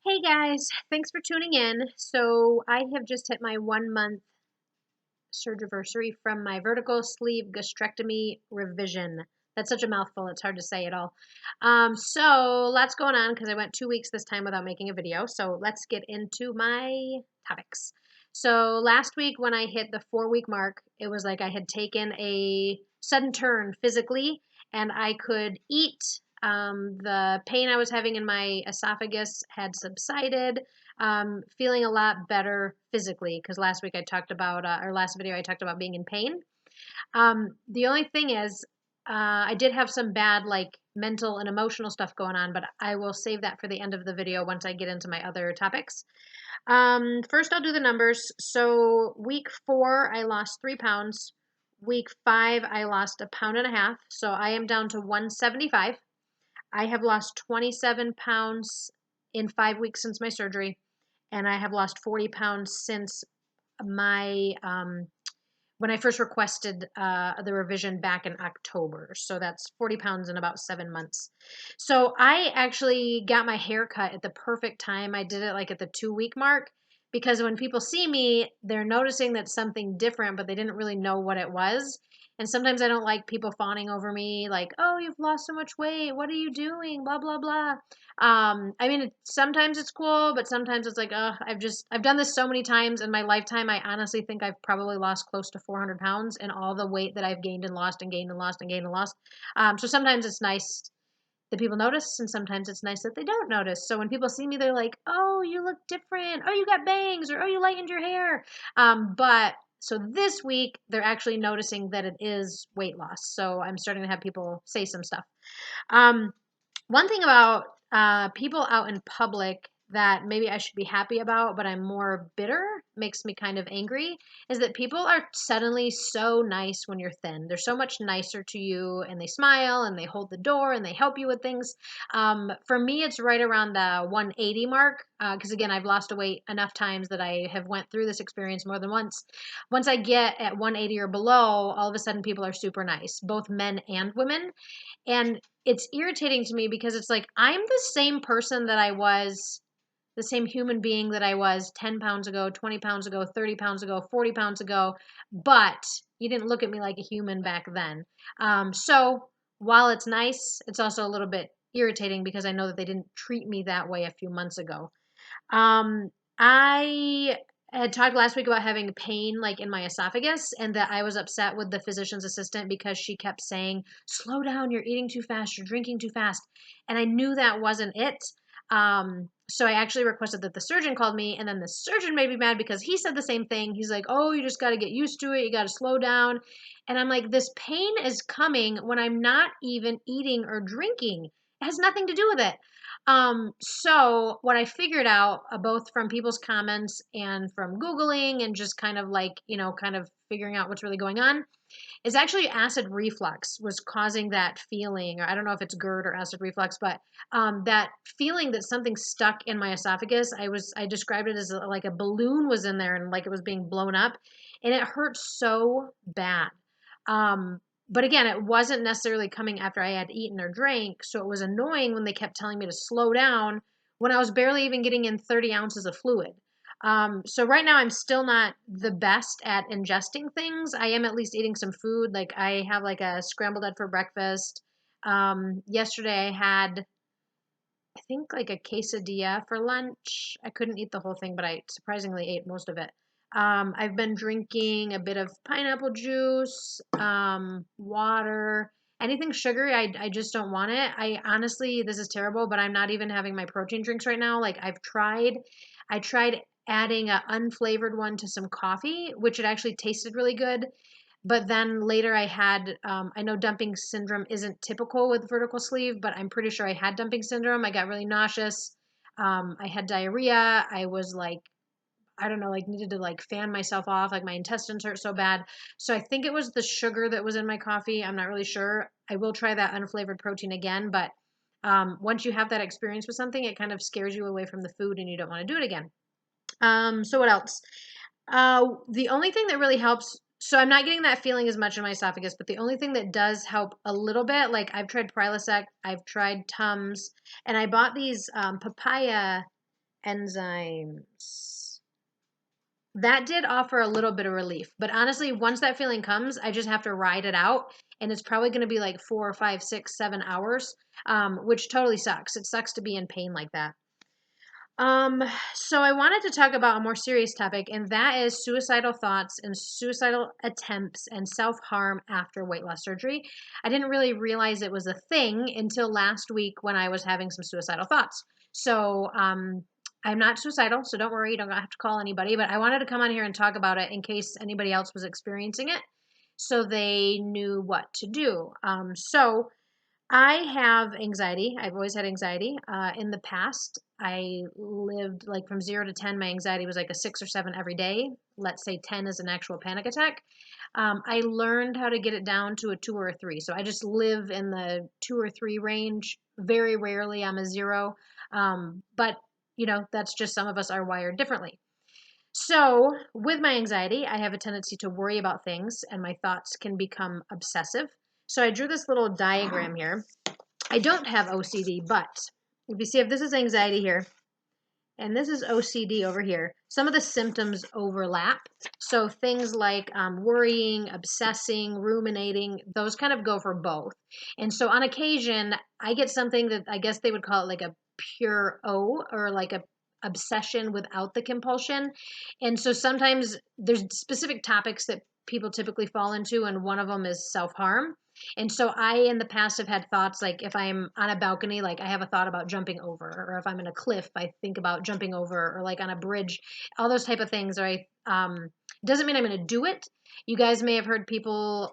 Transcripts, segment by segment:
Hey guys, thanks for tuning in. So I have just hit my 1 month surgiversary from my vertical sleeve gastrectomy revision. That's such a mouthful, it's hard to say it all. So lots going on because I went 2 weeks this time without making a video. So let's get into my topics. So last week when I hit the 4 week mark, it was like I had taken a sudden turn physically and I could eat. The pain I was having in my esophagus had subsided. Feeling a lot better physically because last week I talked about, or last video I talked about being in pain. The only thing is, I did have some bad like mental and emotional stuff going on, but I will save that for the end of the video once I get into my other topics. First, I'll do the numbers. So, week 4, I lost 3 pounds. Week 5, I lost a pound and a half. So, I am down to 175. I have lost 27 pounds in 5 weeks since my surgery, and I have lost 40 pounds since my when I first requested the revision back in October. So that's 40 pounds in about 7 months. So I actually got my hair cut at the perfect time. I did it like at the 2 week mark because when people see me, they're noticing that something different, but they didn't really know what it was. And sometimes I don't like people fawning over me, like, "Oh, you've lost so much weight. What are you doing?" Blah blah blah. I mean, sometimes it's cool, but sometimes it's like, I've done this so many times in my lifetime. I honestly think I've probably lost close to 400 pounds and all the weight that I've gained and lost and gained and lost and gained and lost. So sometimes it's nice that people notice, and sometimes it's nice that they don't notice. So when people see me, they're like, "Oh, you look different. Oh, you got bangs," or "Oh, you lightened your hair." But so this week, they're actually noticing that it is weight loss. So I'm starting to have people say some stuff. Um, One thing about people out in public that maybe I should be happy about, but I'm more bitter, makes me kind of angry, is that people are suddenly so nice when you're thin. They're so much nicer to you, and they smile and they hold the door and they help you with things. For me, it's right around the 180 mark because again, I've lost weight enough times that I have went through this experience more than once. Once I get at 180 or below, all of a sudden people are super nice, both men and women. And it's irritating to me because it's like I'm the same person that I was, the same human being that I was 10 pounds ago, 20 pounds ago, 30 pounds ago, 40 pounds ago, but you didn't look at me like a human back then. So while it's nice, it's also a little bit irritating because I know that they didn't treat me that way a few months ago. Um, I had talked last week about having pain like in my esophagus and that I was upset with the physician's assistant because she kept saying, "Slow down, you're eating too fast, you're drinking too fast." And I knew that wasn't it. So I actually requested that the surgeon called me, and then the surgeon made me mad because he said the same thing. He's like, "Oh, you just got to get used to it. You got to slow down." And I'm like, "This pain is coming when I'm not even eating or drinking. It has nothing to do with it." So what I figured out, both from people's comments and from Googling and just kind of like, kind of figuring out what's really going on, is actually acid reflux was causing that feeling, or I don't know if it's GERD or acid reflux, but that feeling that something stuck in my esophagus. I described it as like a balloon was in there and like it was being blown up, and it hurt so bad. Um, but again, it wasn't necessarily coming after I had eaten or drank, so it was annoying when they kept telling me to slow down when I was barely even getting in 30 ounces of fluid. So right now I'm still not the best at ingesting things. I am at least eating some food. Like I have like a scrambled egg for breakfast. Yesterday I had, I think like a quesadilla for lunch. I couldn't eat the whole thing, but I surprisingly ate most of it. I've been drinking a bit of pineapple juice, water, anything sugary. I just don't want it. I honestly, this is terrible, but I'm not even having my protein drinks right now. Like I tried adding a unflavored one to some coffee, which it actually tasted really good. But then later I had, I know dumping syndrome isn't typical with vertical sleeve, but I'm pretty sure I had dumping syndrome. I got really nauseous. I had diarrhea. I was like, I don't know, like needed to like fan myself off. Like my intestines hurt so bad. So I think it was the sugar that was in my coffee. I'm not really sure. I will try that unflavored protein again. But once you have that experience with something, it kind of scares you away from the food and you don't want to do it again. So what else? The only thing that really helps, so I'm not getting that feeling as much in my esophagus, but the only thing that does help a little bit, like I've tried Prilosec, I've tried Tums, and I bought these papaya enzymes. That did offer a little bit of relief, but honestly, once that feeling comes, I just have to ride it out, and it's probably going to be like 4, 5, 6, 7 hours, which totally sucks. It sucks to be in pain like that. Um, so I wanted to talk about a more serious topic, and that is suicidal thoughts and suicidal attempts and self-harm after weight loss surgery. I didn't really realize it was a thing until last week when I was having some suicidal thoughts. So, I'm not suicidal, so don't worry, you don't have to call anybody, but I wanted to come on here and talk about it in case anybody else was experiencing it so they knew what to do. So I have anxiety. I've always had anxiety. In the past, I lived like from 0 to 10. My anxiety was like a 6 or 7 every day. Let's say 10 is an actual panic attack. I learned how to get it down to a 2 or a 3. So I just live in the 2 or 3 range. Very rarely I'm a 0. But, that's just some of us are wired differently. So, with my anxiety, I have a tendency to worry about things and my thoughts can become obsessive. So, I drew this little diagram here. I don't have OCD, but if you see, if this is anxiety here and this is OCD over here, some of the symptoms overlap. So, things like worrying, obsessing, ruminating, those kind of go for both. And so, on occasion, I get something that I guess they would call it like a pure O, or like a obsession without the compulsion. And so sometimes there's specific topics that people typically fall into, and one of them is self-harm. And so I, in the past, have had thoughts like if I'm on a balcony, like I have a thought about jumping over, or if I'm in a cliff, I think about jumping over, or like on a bridge, all those type of things. Or doesn't mean I'm going to do it. You guys may have heard people,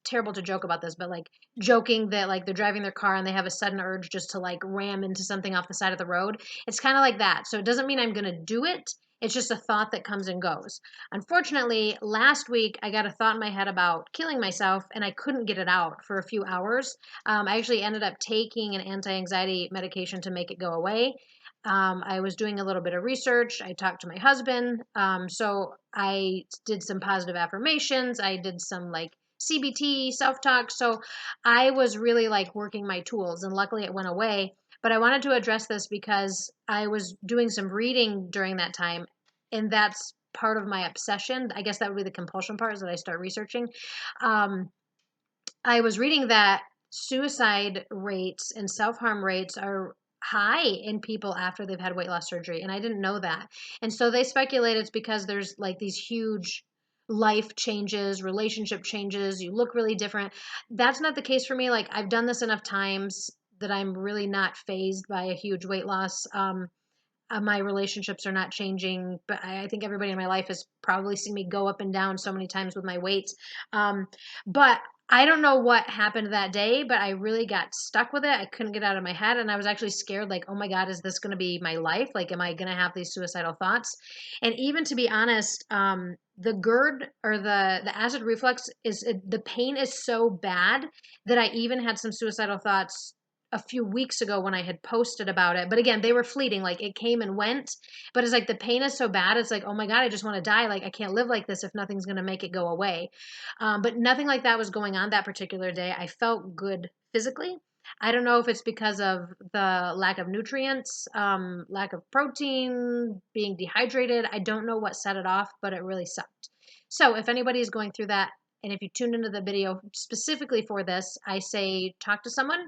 terrible to joke about this, but like joking that like they're driving their car and they have a sudden urge just to like ram into something off the side of the road. It's kind of like that. So it doesn't mean I'm going to do it. It's just a thought that comes and goes. Unfortunately, last week I got a thought in my head about killing myself and I couldn't get it out for a few hours. I actually ended up taking an anti-anxiety medication to make it go away. I was doing a little bit of research. I talked to my husband. So I did some positive affirmations. I did some like CBT, self talk. So I was really like working my tools, and luckily it went away. But I wanted to address this because I was doing some reading during that time, and that's part of my obsession. I guess that would be the compulsion part, is that I start researching. Um, I was reading that suicide rates and self-harm rates are high in people after they've had weight loss surgery, and I didn't know that. And so they speculate it's because there's like these huge life changes, relationship changes, you look really different. That's not the case for me. Like I've done this enough times that I'm really not phased by a huge weight loss. My relationships are not changing, but I think everybody in my life has probably seen me go up and down so many times with my weight. But I don't know what happened that day, but I really got stuck with it. I couldn't get out of my head, and I was actually scared, like, oh my God, is this going to be my life? Like, am I going to have these suicidal thoughts? And even to be honest, the GERD, or the acid reflux, the pain is so bad that I even had some suicidal thoughts a few weeks ago when I had posted about it. But again, they were fleeting, like it came and went. But it's like the pain is so bad. It's like, oh my God, I just want to die. Like I can't live like this if nothing's going to make it go away. But nothing like that was going on that particular day. I felt good physically. I don't know if it's because of the lack of nutrients, lack of protein, being dehydrated. I don't know what set it off, but it really sucked. So if anybody is going through that, and if you tuned into the video specifically for this, I say talk to someone.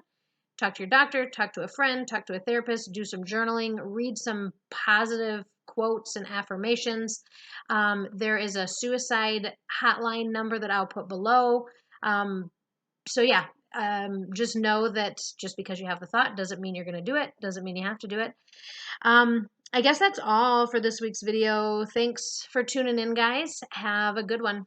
Talk to your doctor, talk to a friend, talk to a therapist, do some journaling, read some positive quotes and affirmations. There is a suicide hotline number that I'll put below. So yeah, just know that just because you have the thought doesn't mean you're going to do it, doesn't mean you have to do it. I guess that's all for this week's video. Thanks for tuning in, guys. Have a good one.